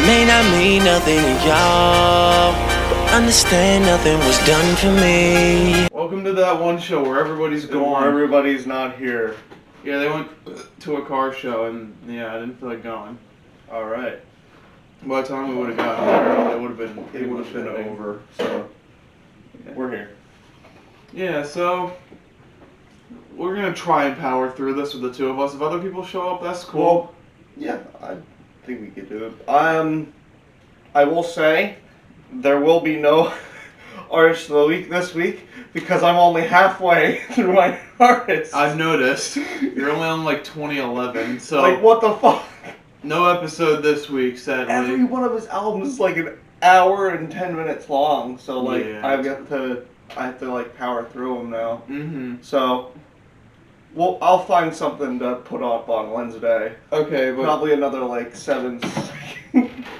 may not mean nothing to y'all, but understand nothing was done for me. Welcome to That One Show where everybody's gone. Where everybody's not here. Yeah, they went to a car show and I didn't feel like going. Alright. By the time we would have gotten there, it would have been over. So yeah. We're here. Yeah, so we're gonna try and power through this with the two of us. If other people show up, that's cool. Well, yeah, I think we could do it. I will say there will be no artist of the week this week because I'm only halfway through my artist. I've noticed. You're only on like 2011, so like what the fuck? No episode this week, sadly. Every one of his albums is like an hour and 10 minutes long, so like Yeah. I have to like power through them now. Mm-hmm. So, well, I'll find something to put up on Wednesday. Okay, but Probably another like 7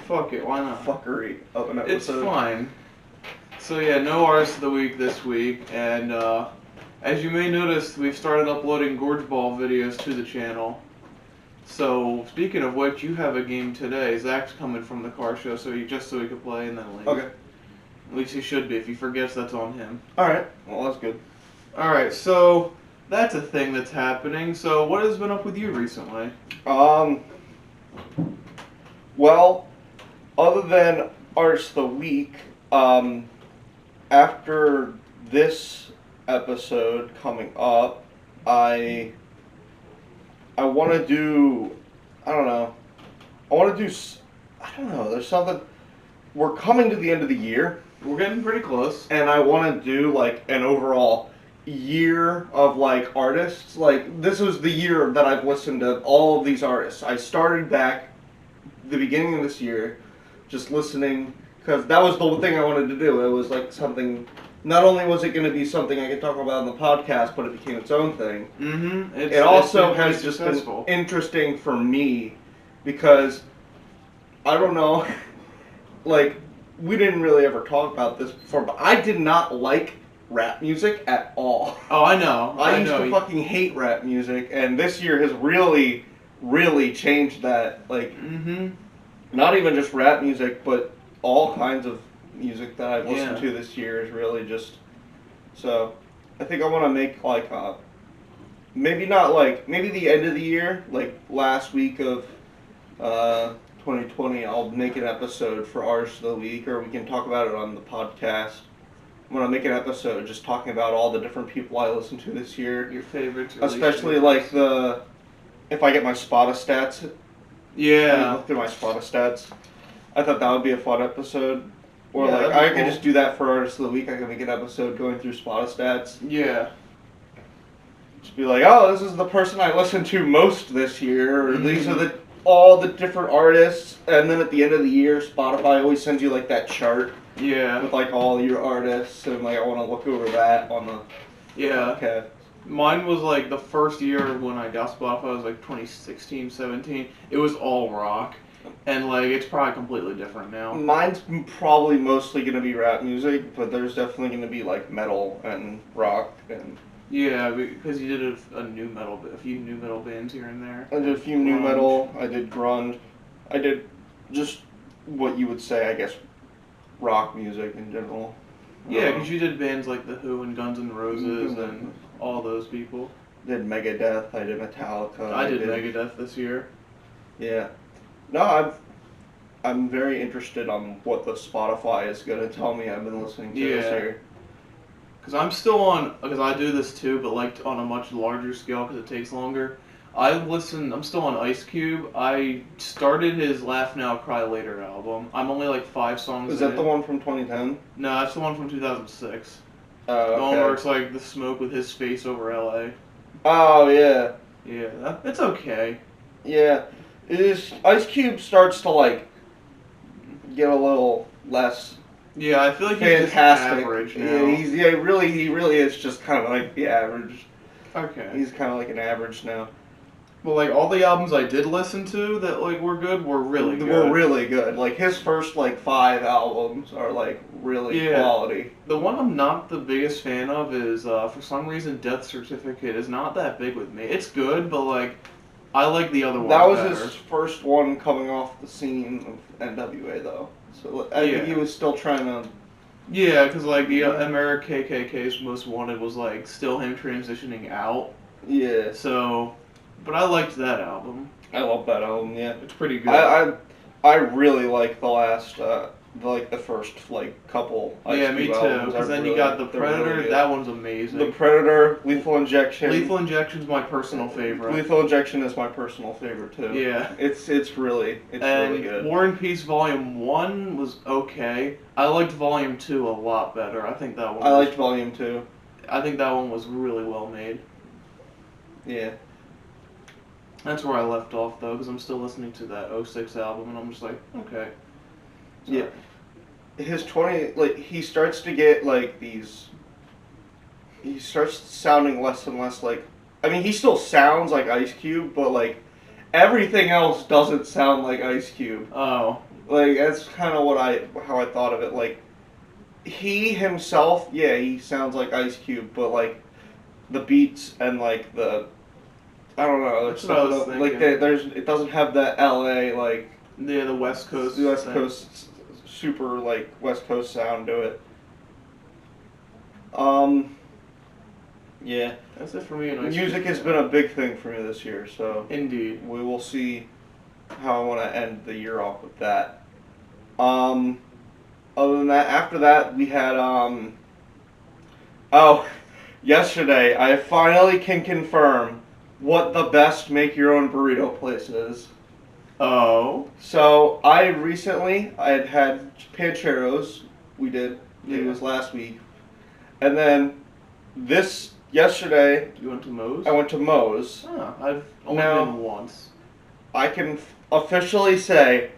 fuck it, why not? fuckery of an It's episode. fine. So yeah, no artist of the week this week, and as you may notice, we've started uploading Gorge Ball videos to the channel. So speaking of which, you have a game today. Zach's coming from the car show, so he could play and then leave. Okay. At least he should be. If he forgets, that's on him. Alright. Well, that's good. Alright, so that's a thing that's happening. So what has been up with you recently? Well, other than Artist of the Week, after this episode coming up, I want to do, I don't know, there's something, we're coming to the end of the year. We're getting pretty close. And I want to do, like, an overall year of, like, artists. Like, this was the year that I've listened to all of these artists. I started back the beginning of this year just listening, because that was the thing I wanted to do. It was, like, something, not only was it going to be something I could talk about in the podcast, but it became its own thing. Mm-hmm. It also has just been interesting for me, because, I don't know, like, we didn't really ever talk about this before, but I did not like rap music at all. Oh, I know. I used to fucking hate rap music, and this year has really, really changed that. Like, not even just rap music, but all kinds of music that I've listened to this year is really just... So, I think I want to make, like, maybe the end of the year, like, last week of, 2020, I'll make an episode for Artist of the Week, or we can talk about it on the podcast. I'm going to make an episode just talking about all the different people I listened to this year. Your favorites. Especially, like, if I get my Spotify stats. Yeah. Look through my Spotify stats. I thought that would be a fun episode. Or, yeah, like, I could just do that for Artist of the Week. I could make an episode going through Spotify stats. Yeah. Just be like, oh, this is the person I listened to most this year, or these are all the different artists, and then at the end of the year, Spotify always sends you, like, that chart. Yeah. With, like, all your artists, and, like, I want to look over that on the... Yeah. Okay. Mine was, like, the first year when I got Spotify was, like, 2016, 17. It was all rock, and, like, it's probably completely different now. Mine's probably mostly going to be rap music, but there's definitely going to be, like, metal and rock and... Yeah, because you did a few new metal bands here and there. I did a few new metal, I did grunge, I did just what you would say, I guess, rock music in general. Yeah, because you did bands like The Who and Guns N' Roses and all those people. Did Megadeth, I did Metallica. I did Megadeth this year. Yeah. No, I'm very interested on what the Spotify is going to tell me I've been listening to this year. Because I'm still on, because I do this too, but like on a much larger scale because it takes longer. I'm still on Ice Cube. I started his Laugh Now, Cry Later album. I'm only like 5 songs in. Is that the one from 2010? No, that's the one from 2006. Oh, okay. The one where it's like the smoke with his face over LA. Oh, yeah. Yeah, it's okay. Yeah. Ice Cube starts to like get a little less... Yeah, I feel like fantastic. he's just average now. Yeah, he really is just kind of like the average. Okay. He's kind of like an average now. But like all the albums I did listen to that like were good were really good. Were really good. Like his first like 5 albums are like really quality. The one I'm not the biggest fan of is for some reason Death Certificate is not that big with me. It's good, but like I like the other one. That was better. his first one coming off the scene of NWA, though. So I think he was still trying to. Yeah, because like the American KKK's Most Wanted was like still him transitioning out. Yeah. So, but I liked that album. I love that album. Yeah. It's pretty good. I really like the last the first like couple. Yeah, me too. Because then you got the Predator. Really that one's amazing. The Predator, Lethal Injection. Lethal Injection's my personal favorite. Lethal Injection is my personal favorite too. Yeah. It's really good. War and Peace Volume 1 was okay. I liked Volume 2 a lot better. I think that one. I liked Volume 2. I think that one was really well made. Yeah. That's where I left off though, because I'm still listening to that '06 album, and I'm just like, okay. So, yeah. His he starts to get like these. He starts sounding less and less like. I mean, he still sounds like Ice Cube, but like everything else doesn't sound like Ice Cube. Oh. Like that's kind of how I thought of it. Like he himself, yeah, he sounds like Ice Cube, but like the beats and like the. I don't know. That's what I was thinking. Like it doesn't have that LA like. Yeah, the West Coast. The West Coast, super like West Coast sound to it. Yeah. That's it for me. Music has been a big thing for me this year, so. Indeed. We will see how I want to end the year off with that. Other than that, after that we had yesterday I finally can confirm what the best make-your-own burrito place is. Oh. So, I had Pancheros. We did. Yeah. It was last week. And then, yesterday... You went to Moe's? I went to Moe's. Oh, I've only been once. I can officially say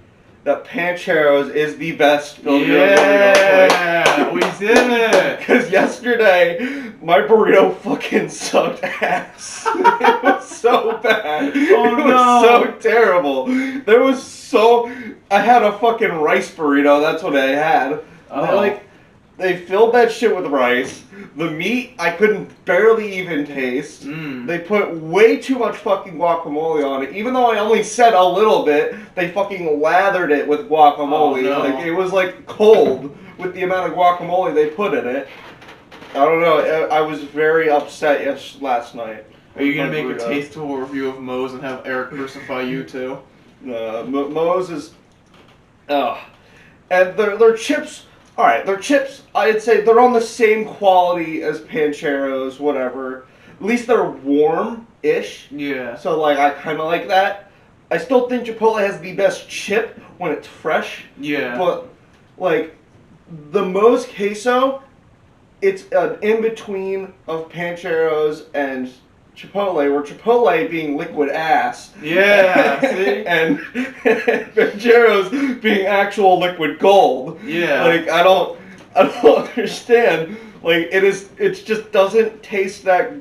that Pancheros is the best build-your-own burrito place. Yeah! We did it! Because yesterday, my burrito fucking sucked ass. It was so bad. Oh, it was so terrible. I had a fucking rice burrito. That's what I had. Oh. They filled that shit with rice. The meat I couldn't barely even taste. They put way too much fucking guacamole on it. Even though I only said a little bit, they fucking lathered it with guacamole. Oh, no. It was like cold with the amount of guacamole they put in it. I don't know. I was very upset last night. Are you going to make a tasteful review of Moe's and have Eric crucify you too? Moe's is... And their chips... Alright, their chips, I'd say they're on the same quality as Pancheros, whatever. At least they're warm-ish. Yeah. So, I kind of like that. I still think Chipotle has the best chip when it's fresh. Yeah. But, the Moe's queso, it's an in-between of Pancheros and Chipotle, where Chipotle being liquid ass. Yeah, see? and Pancheros being actual liquid gold. Yeah. I don't understand. It just doesn't taste that,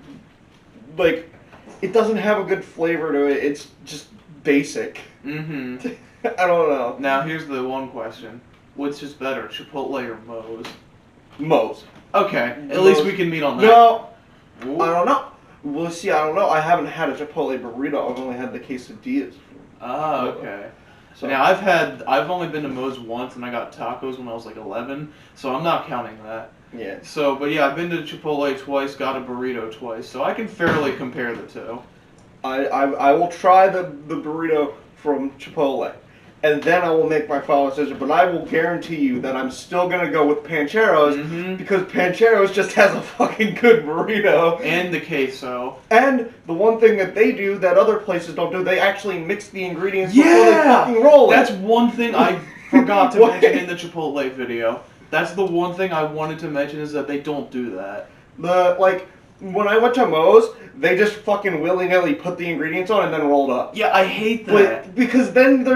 it doesn't have a good flavor to it. It's just basic. Mm-hmm. I don't know. Now, here's the one question. Which is better, Chipotle or Moe's? Moe's. Okay, at least we can meet on that. No, Ooh. I don't know. We'll see. I don't know. I haven't had a Chipotle burrito. I've only had the quesadillas. Ah, okay. So. Now I've only been to Moe's once, and I got tacos when I was 11, so I'm not counting that. Yeah. So, but yeah, I've been to Chipotle twice, got a burrito twice, so I can fairly compare the two. I will try the burrito from Chipotle, and then I will make my final decision. But I will guarantee you that I'm still gonna go with Pancheros because Pancheros just has a fucking good burrito. And the queso. And the one thing that they do that other places don't do, they actually mix the ingredients before they fucking roll it. That's one thing I forgot to mention in the Chipotle video. That's the one thing I wanted to mention is that they don't do that. When I went to Moe's, they just fucking willy-nilly put the ingredients on and then rolled up. Yeah, I hate that. Because then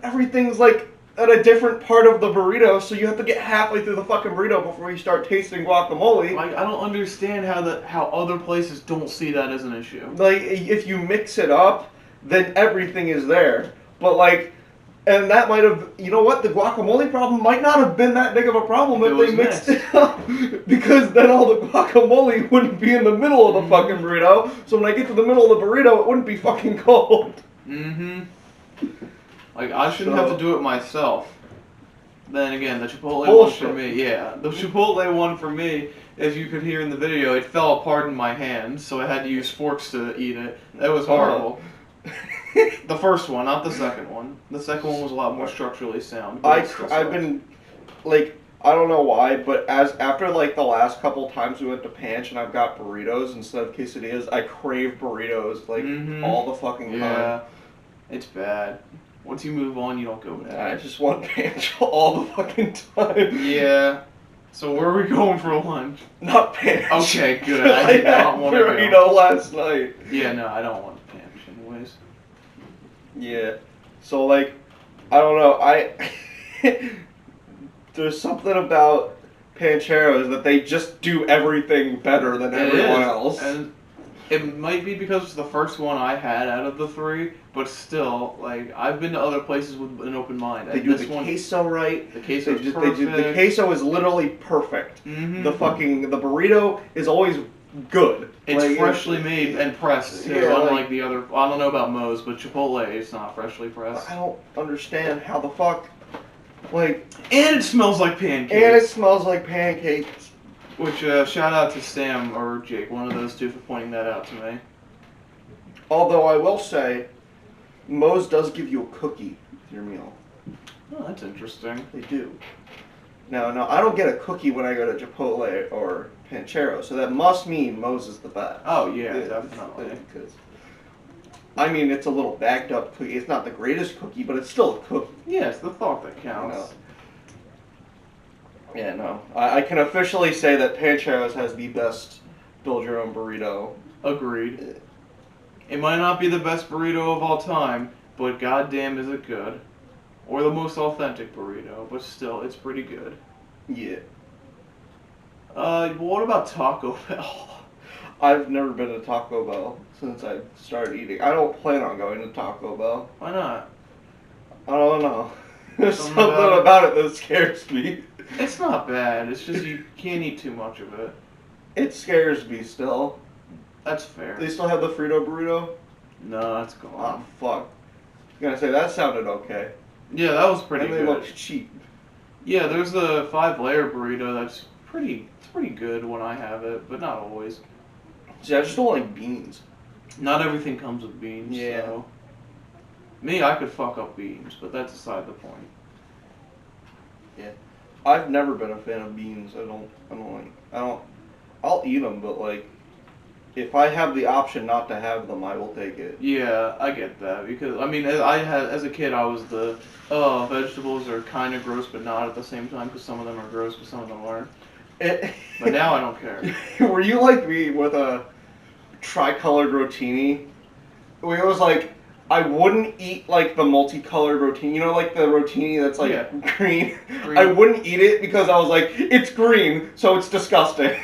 everything's at a different part of the burrito, so you have to get halfway through the fucking burrito before you start tasting guacamole. I don't understand how other places don't see that as an issue. If you mix it up, then everything is there. But and that might have, you know what, the guacamole problem might not have been that big of a problem if they mixed it up. Because then all the guacamole wouldn't be in the middle of the fucking burrito. So when I get to the middle of the burrito, it wouldn't be fucking cold. Mm-hmm. Like, I shouldn't have to do it myself. Then again, the Chipotle one for me, the Chipotle one for me, as you could hear in the video, it fell apart in my hands, so I had to use forks to eat it. That was horrible. The first one, not the second one. The second one was a lot more structurally sound. I've been, like, I don't know why, but after like the last couple times we went to Panch and I've got burritos instead of quesadillas, I crave burritos like all the fucking time. Yeah, it's bad. Once you move on, you don't go back. I just want Panch all the fucking time. Yeah. So where are we going for lunch? Not Panch. Okay, good. I did not want to go. Burrito last night. Yeah, no, I don't want Panch anyways. Yeah. So like, I don't know. There's something about Pancheros that they just do everything better than everyone else. And it might be because it's the first one I had out of the three, but still, like, I've been to other places with an open mind. They do the queso right. The queso is perfect. The queso is literally perfect. Mm-hmm. The burrito is always good. It's like, freshly made and pressed, too, unlike the other. I don't know about Moe's, but Chipotle is not freshly pressed. I don't understand how the fuck, like. And it smells like pancakes. And it smells like pancakes. Which, shout out to Sam or Jake, one of those two, for pointing that out to me. Although I will say, Moe's does give you a cookie with your meal. Oh, that's interesting. They do. Now, I don't get a cookie when I go to Chipotle or Pancheros, so that must mean Moe's is the best. Oh, yeah, definitely. Because, I mean, it's a little bagged up cookie. It's not the greatest cookie, but it's still a cookie. Yeah, it's the thought that counts. You know? Yeah, no. I can officially say that Pancheros has the best build-your-own burrito. Agreed. It might not be the best burrito of all time, but goddamn is it good. Or the most authentic burrito, but still, it's pretty good. Yeah. What about Taco Bell? I've never been to Taco Bell since I started eating. I don't plan on going to Taco Bell. Why not? I don't know. There's something about it that scares me. It's not bad. It's just you can't eat too much of it. It scares me still. That's fair. They still have the Frito burrito? No, that's gone. Oh, fuck. I'm gonna say, that sounded okay. Yeah, that was pretty good. And they look cheap. Yeah, there's the 5-layer burrito that's pretty good when I have it, but not always. See, I just don't like beans. Not everything comes with beans, yeah. So. Me, I could fuck up beans, but that's aside the point. Yeah. I've never been a fan of beans. I'll eat them, but like, if I have the option not to have them, I will take it. Yeah, I get that, because, I mean, as a kid, I was vegetables are kind of gross, but not at the same time, because some of them are gross, but some of them aren't. But now I don't care. Were you like me with a tricolored rotini? It was like, I wouldn't eat like the multicolored rotini. You know, like the rotini that's like green? I wouldn't eat it because I was like, it's green, so it's disgusting.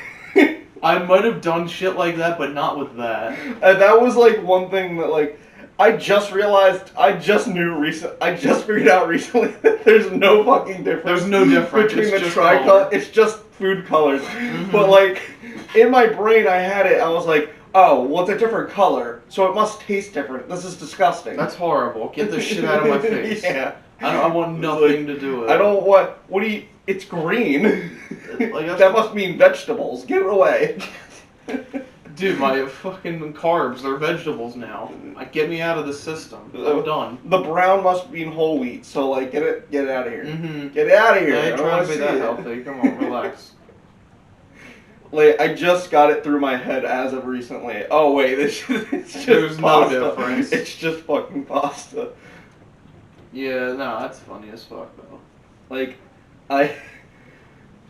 I might have done shit like that, but not with that. And that was like one thing that like, I just figured out recently that there's no fucking difference. There's no difference between the tricolor. It's just food colors. Mm-hmm. But like, in my brain I had it, I was like, oh, well, it's a different color, so it must taste different. This is disgusting. That's horrible. Get this shit out of my face. Yeah. I want nothing to do with it. I don't want... It's green. That must mean vegetables. Get it away. Dude, my fucking carbs, they're vegetables now. Get me out of the system. I'm done. The brown must mean whole wheat, so, like, get it out of here. Mm-hmm. Get it out of here. I ain't trying to be that healthy. Come on, relax. Like, I just got it through my head as of recently. Oh, wait, it's just There's pasta. no difference. It's just fucking pasta. Yeah, no, that's funny as fuck, though. Like, I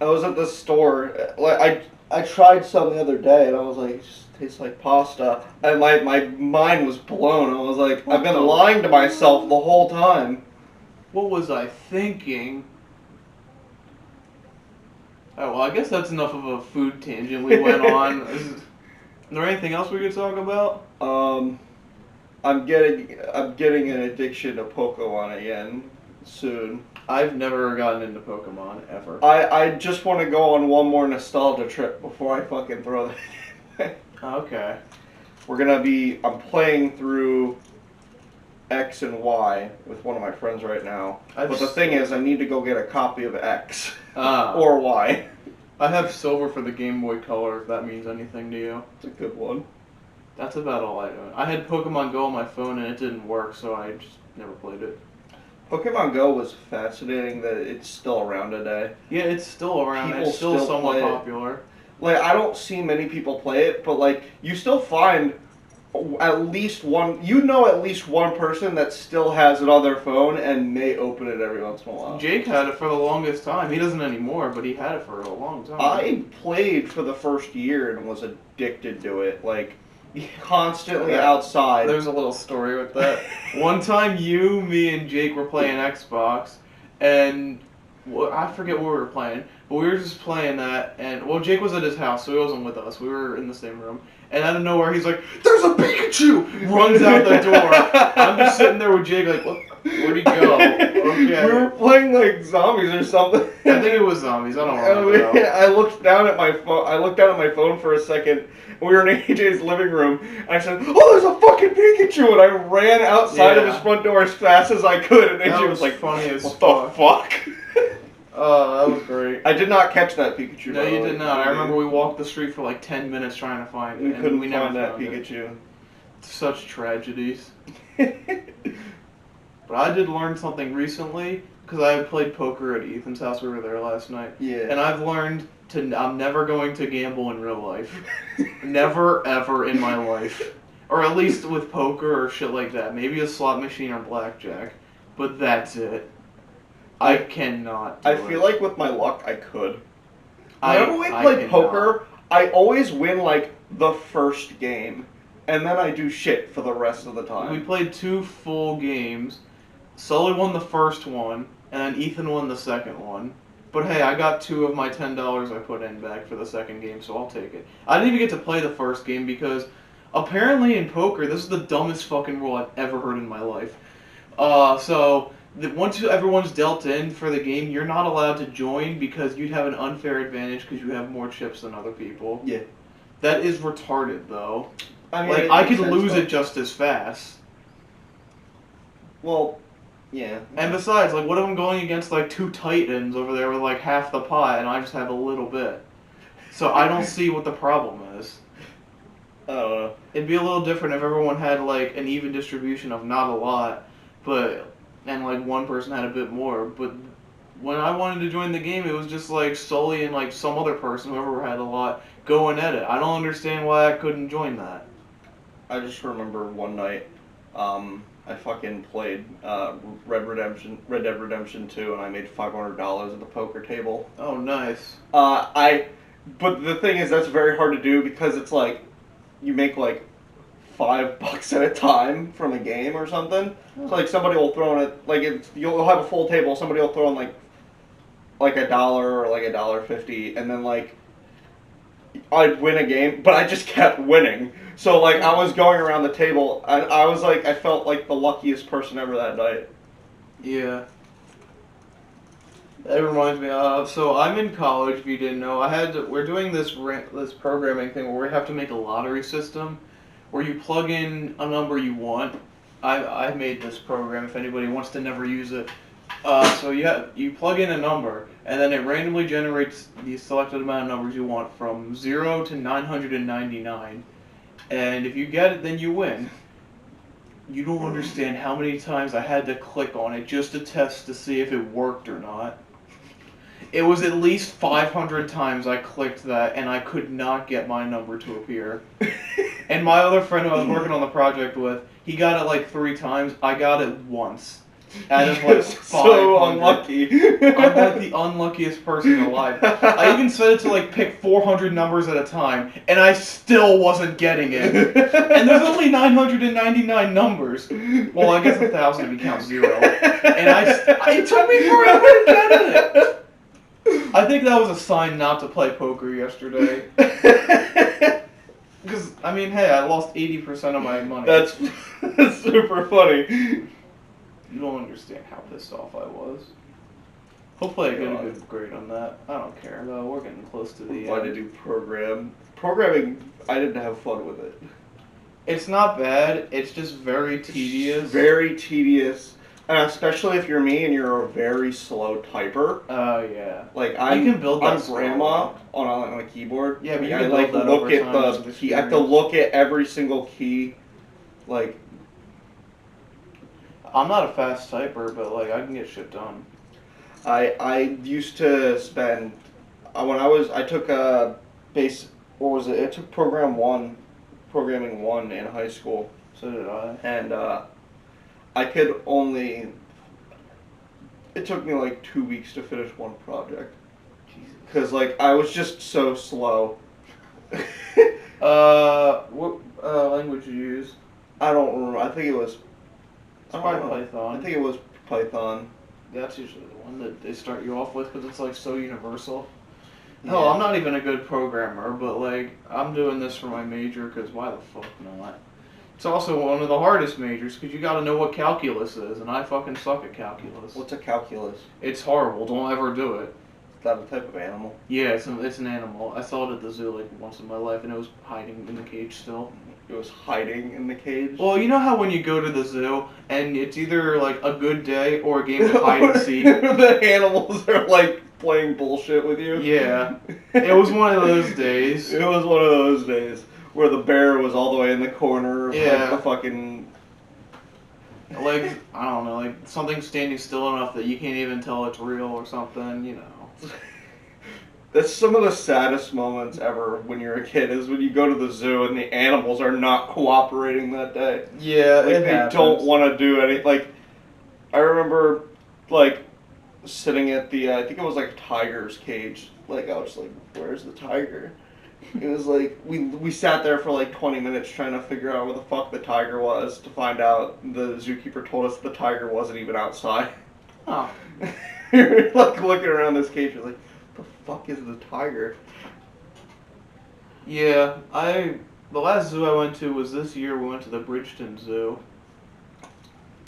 was at the store, like, I tried some the other day, and I was like, it just tastes like pasta. And my mind was blown. I was like, I've been lying to myself the whole time. What was I thinking? Oh, well, I guess that's enough of a food tangent we went on. Is there anything else we could talk about? I'm getting an addiction to Pokemon again soon. I've never gotten into Pokemon, ever. I just want to go on one more nostalgia trip before I fucking throw that away. Okay. I'm playing through X and Y with one of my friends right now. But the thing is, I need to go get a copy of X Ah. or Y. I have silver for the Game Boy Color, if that means anything to you. It's a good one. That's about all I know. I had Pokemon Go on my phone and it didn't work, so I just never played it. Pokemon Go was fascinating that it's still around today. Yeah, it's still around. People It's still somewhat play it. popular. Like, I don't see many people play it, but like, you still find at least one, at least one person that still has it on their phone and may open it every once in a while. Jake had it for the longest time. He doesn't anymore, but he had it for a long time. I played for the first year and was addicted to it, like, constantly outside. There's a little story with that. One time you, me, and Jake were playing Xbox, and I forget what we were playing, but we were just playing that, and, well, Jake was at his house, so he wasn't with us. We were in the same room. And out of nowhere, he's like, "There's a Pikachu!" Runs out the door. I'm just sitting there with Jake, like, where'd he go? Okay. We were playing like zombies or something. I think it was zombies. I don't remember. I looked down at my phone for a second. We were in AJ's living room. And I said, "Oh, there's a fucking Pikachu!" And I ran outside of his front door as fast as I could. And AJ was like, funny as "What fuck. the fuck?" Oh, that was great. I did not catch that Pikachu. No, you did not. I remember we walked the street for like 10 minutes trying to find it. We couldn't never find that found it. Pikachu. Such tragedies. But I did learn something recently, because I had played poker at Ethan's house. We were there last night. Yeah. And I've learned I'm never going to gamble in real life. Never, ever in my life. Or at least with poker or shit like that. Maybe a slot machine or blackjack. But that's it. I cannot do I it. feel like with my luck, I could. I Whenever we play poker, I always win like the first game, and then I do shit for the rest of the time. We played 2 full games. Sully won the first one, and then Ethan won the second one. But hey, I got 2 of my $10 I put in back for the second game, so I'll take it. I didn't even get to play the first game because apparently in poker, this is the dumbest fucking rule I've ever heard in my life. Once everyone's dealt in for the game, you're not allowed to join because you'd have an unfair advantage because you have more chips than other people. Yeah. That is retarded, though. I mean, like, I could lose it just as fast. Well, yeah. And besides, like, what if I'm going against, like, 2 titans over there with, like, half the pot and I just have a little bit? So I don't see what the problem is. I don't know. It'd be a little different if everyone had, like, an even distribution of not a lot, and like one person had a bit more, but when I wanted to join the game, it was just like Sully and like some other person, whoever had a lot, going at it. I don't understand why I couldn't join that. I just remember one night, I fucking played Red Dead Redemption 2, and I made $500 at the poker table. Oh, nice. But the thing is, that's very hard to do because it's like, you make like $5 at a time from a game or something. So like somebody will throw in it, like you'll have a full table, somebody will throw in like $1 or like $1.50, and then like I'd win a game, but I just kept winning. So like I was going around the table, and I was like, I felt like the luckiest person ever that night. Yeah. That reminds me, so I'm in college, if you didn't know. We're doing this programming thing where we have to make a lottery system where you plug in a number you want. I made this program if anybody wants to never use it. So you plug in a number, and then it randomly generates the selected amount of numbers you want from 0 to 999. And if you get it, then you win. You don't understand how many times I had to click on it just to test to see if it worked or not. It was at least 500 times I clicked that, and I could not get my number to appear. And my other friend who I was working on the project with, he got it like 3 times. I got it once. Out of like 500. So unlucky. I'm like the unluckiest person alive. I even set it to like pick 400 numbers at a time, and I still wasn't getting it. And there's only 999 numbers. Well, I guess 1,000 if you count 0. And it took me forever to get it. I think that was a sign not to play poker yesterday. Because, I mean, hey, I lost 80% of my money. That's super funny. You don't understand how pissed off I was. Hopefully I get a good grade on that. I don't care, though. We're getting close to the Why end. did you programming, I didn't have fun with it. It's not bad. It's just very tedious. Very tedious. And especially if you're me and you're a very slow typer. Oh, yeah. Like, you can build that I'm slow. grandma on a keyboard. Yeah, but you I can like build that look over at time the as key. I have to experience. look at every single key. Like, I'm not a fast typer, but, like, I can get shit done. I used to spend I took I took programming 1 in high school, So did I. and it took me like 2 weeks to finish one project Jesus. because like I was just so slow. What language you use? I don't remember. I think it was It's probably Python. I think it was Python. That's usually the one that they start you off with because it's like so universal. Yeah. Hell, I'm not even a good programmer, but like I'm doing this for my major because why the fuck not? It's also one of the hardest majors because you got to know what calculus is, and I fucking suck at calculus. What's a calculus? It's horrible. Don't ever do it. Is that a type of animal? Yeah, it's an animal. I saw it at the zoo like once in my life, and it was hiding in the cage still. It was hiding in the cage. Well, you know how when you go to the zoo and it's either like a good day or a game of hide and seek. The animals are like playing bullshit with you. Yeah, it was one of those days. It was one of those days where the bear was all the way in the corner of Yeah. like, the fucking... Like, I don't know, like something standing still enough that you can't even tell it's real or something, you know. That's some of the saddest moments ever when you're a kid is when you go to the zoo and the animals are not cooperating that day. Yeah, Like, they don't want to do any... Like, I remember, like, sitting at the, I think it was like a tiger's cage. Like, I was like, where's the tiger? It was like, we sat there for like 20 minutes trying to figure out where the fuck the tiger was to find out the zookeeper told us the tiger wasn't even outside. Oh. We were like looking around this cage, we're like, what the fuck is the tiger? Yeah, the last zoo I went to was this year. We went to the Bridgeton Zoo.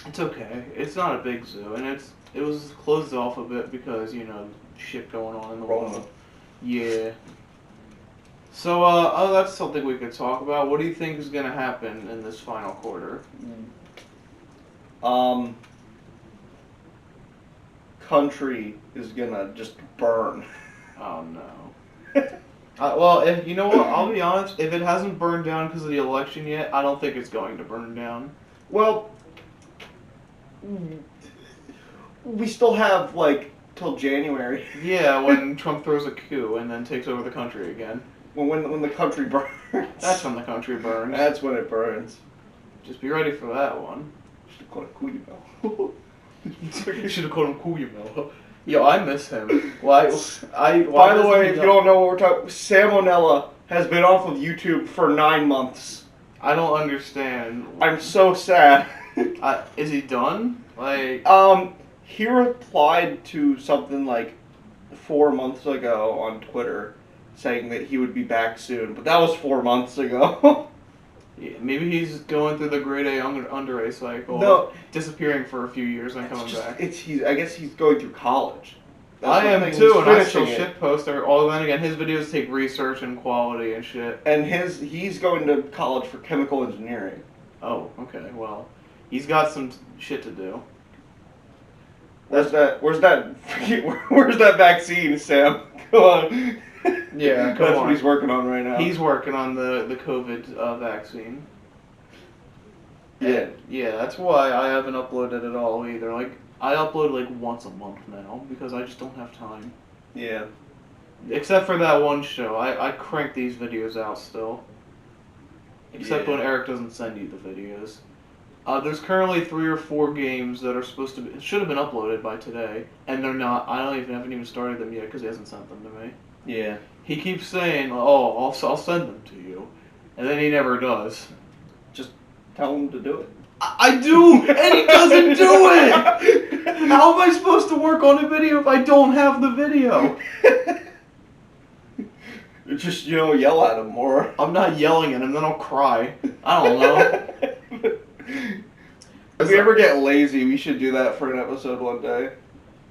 It's okay. It's not a big zoo, and it was closed off a bit because, you know, shit going on in the Rona. world. Yeah. So, that's something we could talk about. What do you think is going to happen in this final quarter? Country is gonna just burn. Oh, no. Well, if you know what, I'll be honest. If it hasn't burned down because of the election yet, I don't think it's going to burn down. Well, we still have like till January. Yeah, when Trump throws a coup and then takes over the country again. When the country burns. That's when the country burns. That's when it burns. Just be ready for that one. Should call it Cuyo. You should have called him Cuyo. Yo, I miss him. Why By the way, if you don't know what we're talking, Salmonella has been off of YouTube for 9 months. I don't understand. I'm so sad. Is he done? Like, He replied to something like 4 months ago on Twitter, saying that he would be back soon, but that was 4 months ago. yeah, maybe he's going through the grade A under A cycle. No. Disappearing for a few years and coming back. I guess he's going through college. I the am thing, too, he's and I still finishing it. shitpost her. All then again, his videos take research and quality and shit. And he's going to college for chemical engineering. Oh, okay. Well, he's got some shit to do. Where's that vaccine, Sam? Come on. Yeah, come That's on. what he's working on right now. He's working on the COVID vaccine. Yeah. And, yeah, that's why I haven't uploaded at all either. Like, I upload like once a month now because I just don't have time. Yeah. Except for that one show. I crank these videos out still. Except Yeah. when Eric doesn't send you the videos. There's currently 3 or 4 games that are supposed to be, should have been uploaded by today, and they're not. I haven't even started them yet because he hasn't sent them to me. Yeah. He keeps saying, "Oh, I'll send them to you," and then he never does. Tell him to do it. I do, and he doesn't do it. How am I supposed to work on a video if I don't have the video? Just, yell at him more. I'm not yelling at him, then I'll cry. I don't know. If we ever get lazy, we should do that for an episode one day.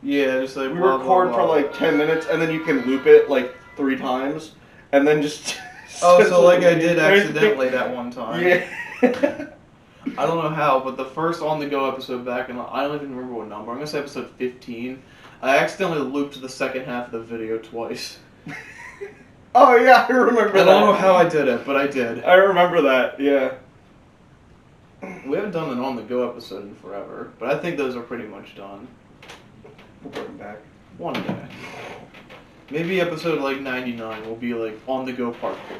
Yeah, just like We blah, record blah, for blah. like 10 minutes, and then you can loop it like 3 times, and then just... Oh, so like I did accidentally that one time. Yeah. I don't know how, but the first On The Go episode back in, I don't even remember what number, I'm going to say episode 15, I accidentally looped the second half of the video twice. Oh yeah, I remember that. I don't know how I did it, but I did. I remember that, yeah. We haven't done an On The Go episode in forever, but I think those are pretty much done. We'll bring them back. One day. Maybe episode like 99 will be like On The Go part 4.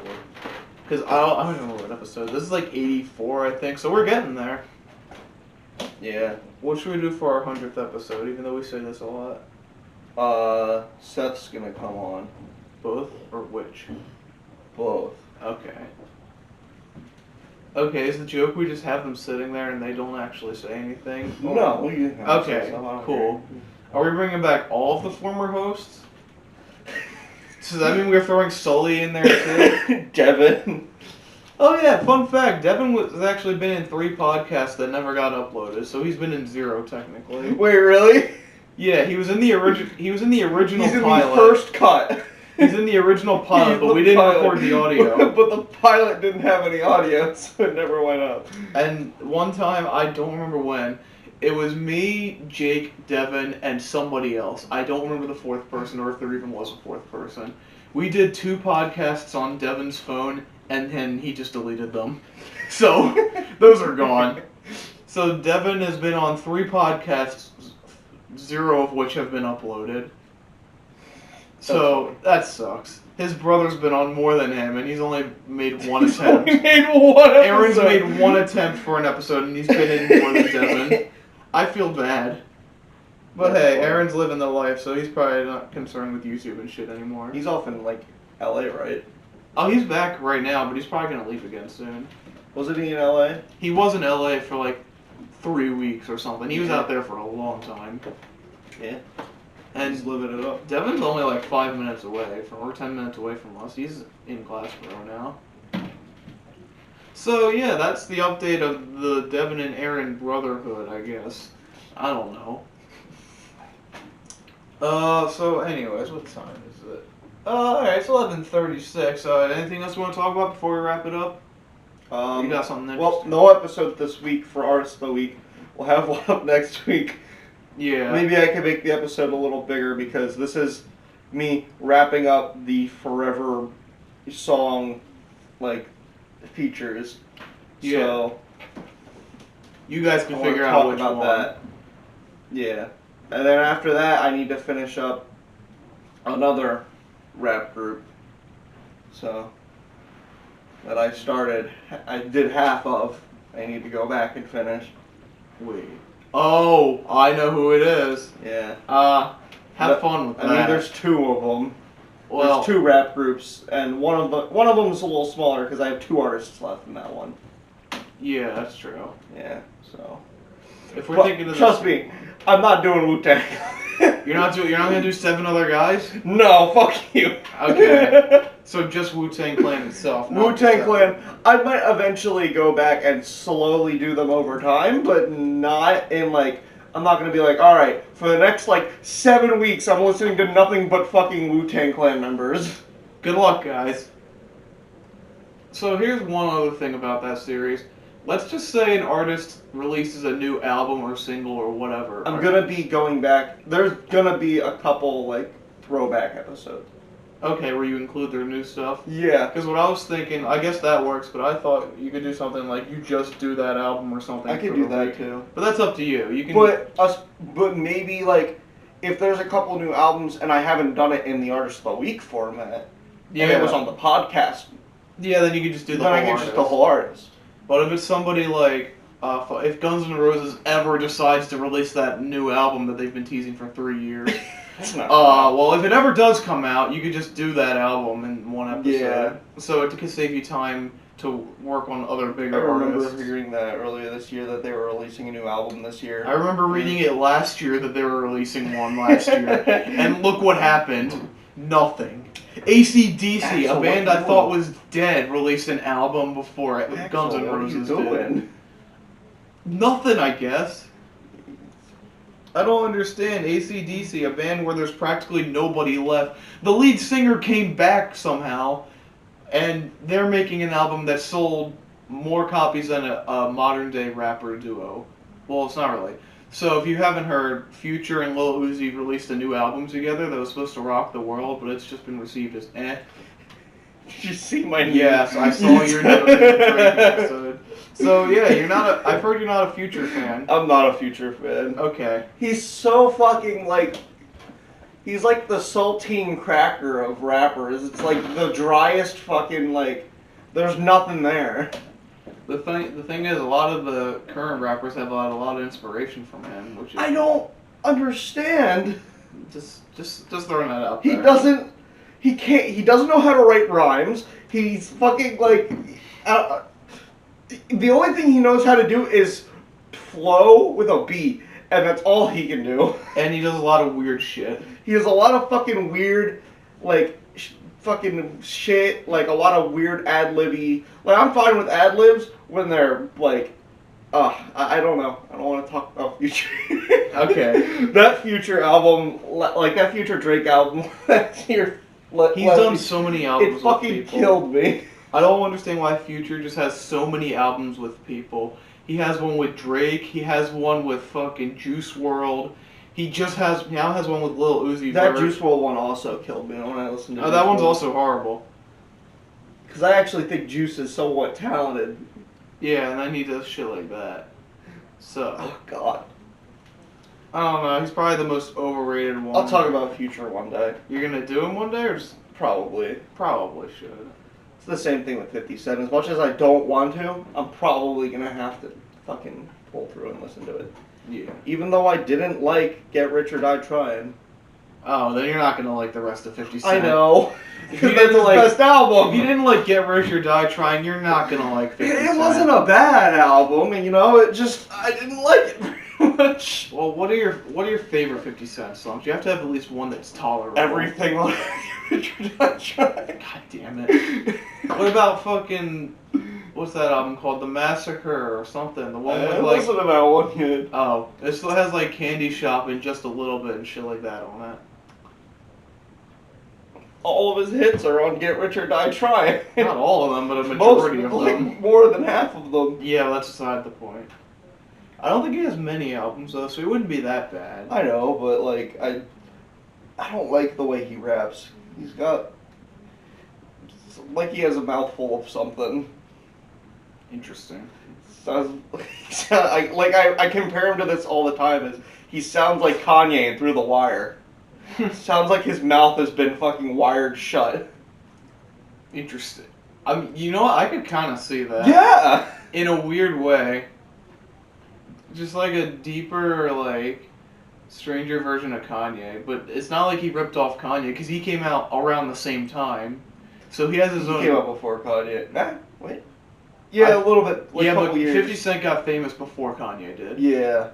Because I don't remember what episode. This is like 84, I think, so we're getting there. Yeah. What should we do for our 100th episode, even though we say this a lot? Seth's gonna come on. Both? Or which? Both. Okay. Okay, is the joke we just have them sitting there and they don't actually say anything? No, we can have Okay, stuff, I don't cool. care. Are we bringing back all of the former hosts? Does that mean we're throwing Sully in there too? Devin. Oh yeah, fun fact, Devin has actually been in 3 podcasts that never got uploaded, so he's been in 0 technically. Wait, really? Yeah, he was in the original He's in pilot. the first cut. He's in the original pilot, but The we didn't pilot. record the audio. But the pilot didn't have any audio, so it never went up. And one time, I don't remember when, it was me, Jake, Devin, and somebody else. I don't remember the 4th person, or if there even was a 4th person. We did 2 podcasts on Devin's phone, and then he just deleted them. So, those are gone. So Devin has been on 3 podcasts, 0 of which have been uploaded. So, that sucks. His brother's been on more than him, and he's only made 1 attempt. He made one episode. Aaron's made 1 attempt for an episode, and he's been in more than Devin. I feel bad. But That's hey, funny. Aaron's living the life, so he's probably not concerned with YouTube and shit anymore. He's off in, like, LA, right? Oh, he's back right now, but he's probably going to leave again soon. Wasn't he in LA? He was in LA for like 3 weeks or something. He was out there for a long time. Yeah. And He's living it up. Devin's only like 5 minutes away from, or 10 minutes away from us. He's in Glassboro now. So yeah, that's the update of the Devin and Aaron brotherhood, I guess. I don't know. So anyways, what time is it? Alright, it's 11:36. Anything else you want to talk about before we wrap it up? You got something Well, interesting? no episode this week for Artist of the Week. We'll have one up next week. Yeah. Maybe I can make the episode a little bigger because this is me wrapping up the Forever song, like, features. Yeah. So, You guys can I wanna figure talk out which about one. that. Yeah. And then after that, I need to finish up another rap group. So, that I started, I did half of. I need to go back and finish. Wait. Oh, I know who it is. Yeah. Have fun with that. I mean, there's 2 of them. well, There's 2 rap groups, and one of them is a little smaller because I have 2 artists left in that one. yeah, that's true. Yeah. So. If we're But thinking of trust me, I'm not doing Wu-Tang. you're not gonna do 7 other guys. No, fuck you. Okay. So just Wu-Tang Clan itself. not Wu-Tang the Clan. I might eventually go back and slowly do them over time, but not in like. I'm not gonna be like, all right, for the next like 7 weeks, I'm listening to nothing but fucking Wu-Tang Clan members. Good luck, guys. So here's one other thing about that series. Let's just say an artist releases a new album or single or whatever. I'm gonna be going back. There's gonna be a couple like throwback episodes. Okay, where you include their new stuff. Yeah. Because what I was thinking, I guess that works, but I thought you could do something like you just do that album or something. I could for do the that week. too. But that's up to you. You can. But maybe like if there's a couple new albums and I haven't done it in the Artist of the Week format, and it was on the podcast, Yeah, then you could just do the then whole I could artist. just the whole artist. But if it's somebody like, if Guns N' Roses ever decides to release that new album that they've been teasing for 3 years, That's not. well, if it ever does come out, you could just do that album in one episode. Yeah. So it could save you time to work on other I bigger remember artists. hearing that earlier this year that they were releasing a new album this year. I remember reading it last year that they were releasing one last year. And look what happened. Nothing. AC/DC, Axel, a band what I you thought doing? was dead, released an album before it. Guns N' Axel, Roses what are you did. doing? Nothing, I guess. I don't understand. AC/DC, a band where there's practically nobody left. The lead singer came back somehow, and they're making an album that sold more copies than a modern day rapper duo. Well, it's not really. So if you haven't heard, Future and Lil Uzi released a new album together that was supposed to rock the world, but it's just been received as eh. Did you see my news? Yes, I saw your note in the Drake episode. So yeah, I've heard you're not a Future fan. I'm not a Future fan. Okay. He's so fucking like. He's like the saltine cracker of rappers. It's like the driest fucking like. There's nothing there. The thing is, a lot of the current rappers have had a lot of inspiration from him, which is. I don't understand. Just throwing that out there. He doesn't. He can't. He doesn't know how to write rhymes. He's fucking like. The only thing he knows how to do is flow with a beat, and that's all he can do. And he does a lot of weird shit. He has a lot of fucking weird, like, fucking shit, like a lot of weird ad-libby. Like, I'm fine with ad-libs when they're, like, I don't know. I don't want to talk about Future. Okay. That Future album, like, that Future Drake album, that's your... He's done so many albums It fucking with people. killed me. I don't understand why Future just has so many albums with people. He has one with Drake. He has one with fucking Juice WRLD. He now has one with Lil Uzi That Vert. Juice WRLD one also killed me when I listened to Oh, that Juice one's WRLD. also horrible. Because I actually think Juice is somewhat talented. Yeah, and then he does shit like that. So, Oh, God. I don't know. He's probably the most overrated one. I'll talk about Future one day. You're gonna do him one day, or just Probably. probably should? It's the same thing with 50 Cent. As much as I don't want to, I'm probably going to have to fucking pull through and listen to it. Yeah. Even though I didn't like Get Rich or Die Trying. Oh, then you're not gonna like the rest of 50 Cent. I know. If you Because that's didn't his like- best album. If you didn't like Get Rich or Die Trying, you're not gonna like 50 Cent. It wasn't a bad album, and you know, it just, I didn't like it very much. Well, what are your favorite 50 Cent songs? You have to have at least one that's tolerable. Everything like Get Rich or Die Trying. God damn it. What about fucking, what's that album called? The Massacre or something? The one with I like, listened to that one good. oh, it still has like Candy Shop and Just a Little Bit and shit like that on it. All of his hits are on Get Rich or Die Trying. Not all of them, but a majority of like, them. more than half of them. Yeah, that's beside the point. I don't think he has many albums though, so he wouldn't be that bad. I know, but like I don't like the way he raps. He's got like he has a mouthful of something. Interesting. Sounds I compare him to this all the time. Is he sounds like Kanye in Through the Wire? Sounds like his mouth has been fucking wired shut. Interesting. I mean, you know what? I could kind of see that. Yeah. In a weird way. Just like a deeper, like, stranger version of Kanye. But it's not like he ripped off Kanye, because he came out around the same time. So he has his He own... came out before Kanye. Nah, wait. Yeah, a little bit. Like yeah, a but couple years. 50 Cent got famous before Kanye did. Yeah.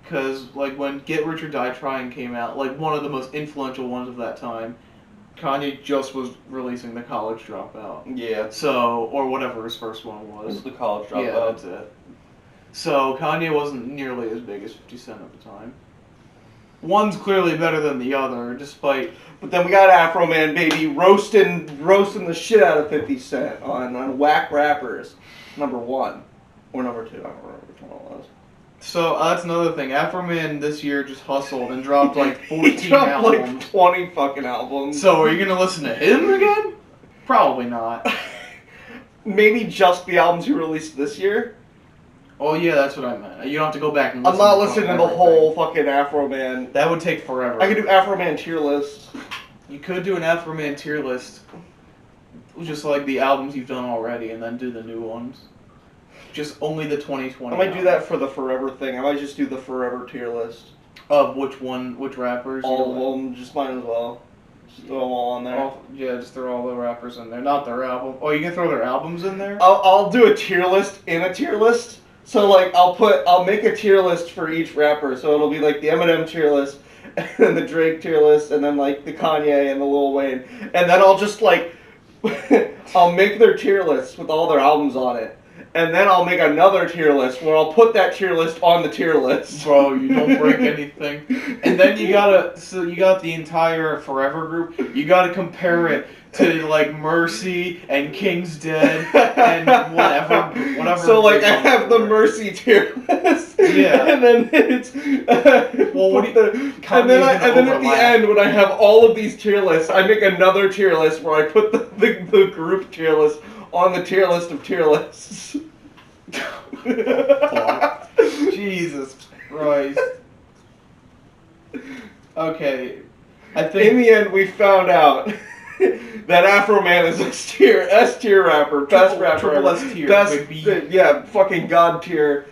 Because, like, when Get Rich or Die Trying came out, like, one of the most influential ones of that time, Kanye just was releasing The College Dropout. Yeah. So, or whatever his first one This was. is the College Dropout. Yeah, that's it. So, Kanye wasn't nearly as big as 50 Cent at the time. One's clearly better than the other, despite... But then we got Afro Man, baby, roasting the shit out of 50 Cent on Whack Rappers, #1. Or #2, I don't remember which one it was. So, that's another thing. Afro Man this year just hustled and dropped like 14 He dropped albums. like 20 fucking albums. So, are you gonna listen to him again? Probably not. Maybe just the albums he released this year. Oh yeah, that's what I meant. You don't have to go back and I'm listen not to listening to the everything. whole fucking Afro Man. That would take forever. I could do Afro Man tier list. You could do an Afro Man tier list, just like the albums you've done already, and then do the new ones. Just only the 2020. I might do that for the Forever thing. I might just do the Forever tier list. Of which rappers? All of them, just might as well. Just throw them all on there. Yeah, just throw all the rappers in there, not their album. Oh, you can throw their albums in there? I'll do a tier list in a tier list. So like I'll make a tier list for each rapper. So it'll be like the Eminem tier list, and then the Drake tier list, and then like the Kanye and the Lil Wayne. And then I'll just like I'll make their tier lists with all their albums on it. and then I'll make another tier list where I'll put that tier list on the tier list. Bro, you don't break anything. And then you got the entire Forever group. You gotta compare it to like Mercy and King's Dead and whatever. So like I have the Mercy tier list. Yeah. And then it's well, and then at the end when I have all of these tier lists, I make another tier list where I put the group tier list on the tier list of tier lists. Jesus Christ. Okay. I think in the end we found out that Afro Man is S tier rapper, best rapper, triple S tier, best, baby. yeah, fucking god tier.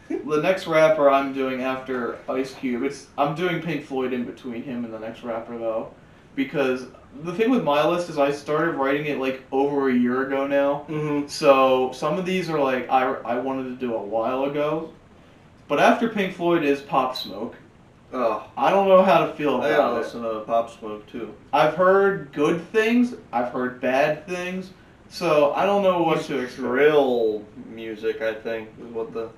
The next rapper I'm doing after Ice Cube, I'm doing Pink Floyd in between him and the next rapper though, because the thing with my list is I started writing it like over a year ago now. Mm-hmm. So some of these are like I wanted to do a while ago, but after Pink Floyd is Pop Smoke. Oh, I don't know how to feel I about gotta it. listen to Pop Smoke too. I've heard good things. I've heard bad things. So I don't know what to expect. Drill music, I think, is what the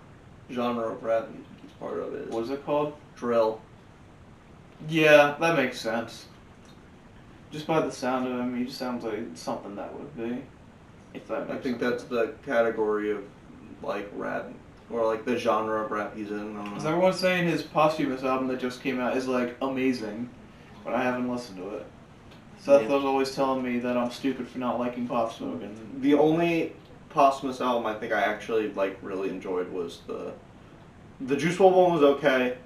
genre of rap music is part of it. What's it called? Drill. Yeah, that makes sense. Just by the sound of him, he just sounds like something that would be. If that makes sense. I think that's the category of like rap, or like the genre of rap he's in. I don't know. Because everyone's saying his posthumous album that just came out is like amazing, but I haven't listened to it. Seth was always telling me that I'm stupid for not liking Pop Smoke. And the only posthumous album I think I actually like really enjoyed was the Juice WRLD one was okay,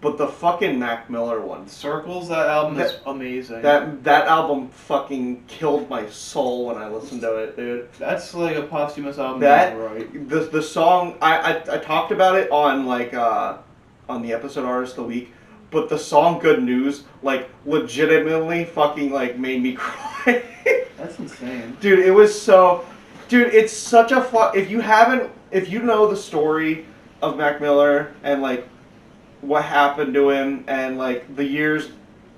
but the fucking Mac Miller one. Circles, that album is amazing. That album fucking killed my soul when I listened to it, dude. That's like a posthumous album. Right. The song I talked about it on like on the episode Artist of the Week, but the song Good News like legitimately fucking like made me cry. That's insane. Dude, it was so. Dude, it's such a if you know the story of Mac Miller and like what happened to him and like the years,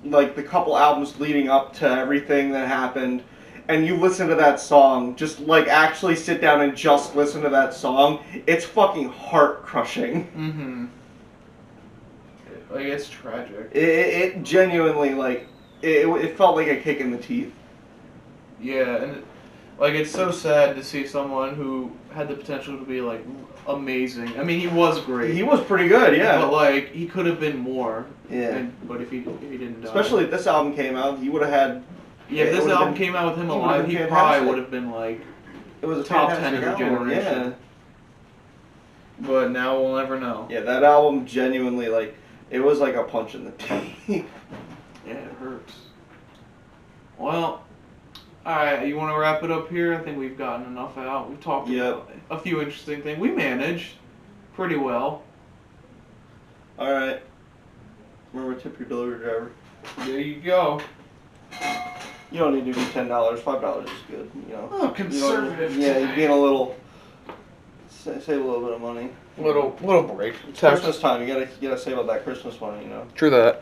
like the couple albums leading up to everything that happened, and you listen to that song, just like actually sit down and just listen to that song, it's fucking heart crushing. Mm-hmm. Like, it's tragic. It genuinely like it felt like a kick in the teeth. Yeah, and like it's so sad to see someone who had the potential to be like amazing. I mean, he was great. He was pretty good, yeah. But like he could have been more. Yeah. But if he didn't die. Especially if this album came out, he would have had. Yeah, if this album came out with him alive, he probably would have been like. It was a top 10 of the album, generation. Yeah. But now we'll never know. Yeah, that album genuinely like it was like a punch in the teeth. Yeah, it hurts. Well. Alright, you want to wrap it up here? I think we've gotten enough out. We've talked about a few interesting things. We managed pretty well. Alright. Remember, tip your delivery driver. There you go. You don't need to do $10. $5 is good, you know. Oh, conservative. You're being a little... Save a little bit of money. Little break. It's Christmas time. You gotta save up that Christmas money, you know. True that.